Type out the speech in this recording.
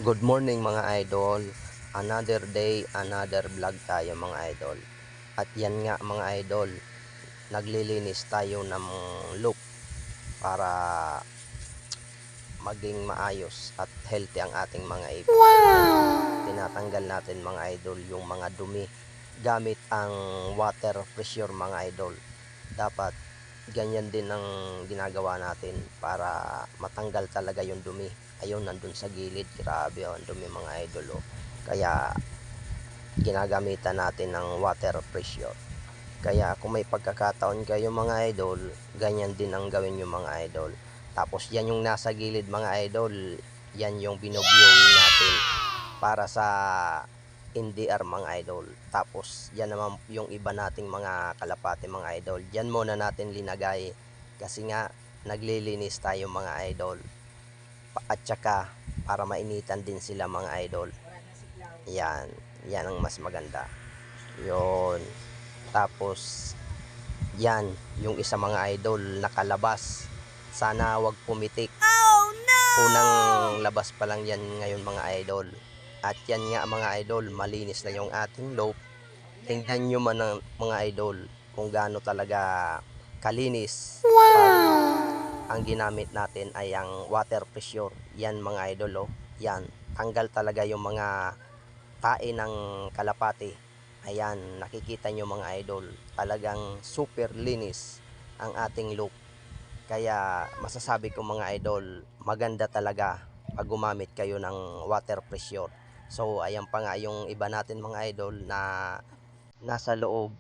Good morning mga idol. Another day, another vlog tayo mga idol. At yan nga mga idol, naglilinis tayo ng loop para maging maayos at healthy ang ating mga ibon. Tinatanggal natin mga idol yung mga dumi gamit ang water pressure mga idol. Dapat ganyan din ang ginagawa natin para matanggal talaga yung dumi. Ayun, nandun sa gilid, grabe ang dumi mga idol, oh. Kaya ginagamitan natin ng water pressure. Kaya kung may pagkakataon kayo mga idol, ganyan din ang gawin yung mga idol. Tapos yan yung nasa gilid mga idol, yan yung binoviewing natin para sa NDR mga idol. Tapos yan naman yung iba nating mga kalapate mga idol, yan muna natin linagay kasi nga naglilinis tayo mga idol. At saka para mainitan din sila mga idol. Yan ang mas maganda. Yon. Tapos yan yung isa mga idol nakalabas, sana wag pumitik. Unang labas pa lang yan ngayon mga idol. At yan nga mga idol, malinis na yung ating loop. Tingnan nyo man ng mga idol kung gaano talaga kalinis pag ang ginamit natin ay ang water pressure. Yan mga idol, oh. Yan, tanggal talaga yung mga tae ng kalapati. Ayan, nakikita nyo mga idol, talagang super linis ang ating loop. Kaya masasabi ko mga idol, maganda talaga pag gumamit kayo ng water pressure. So ayan pa nga yung iba natin mga idol na nasa loob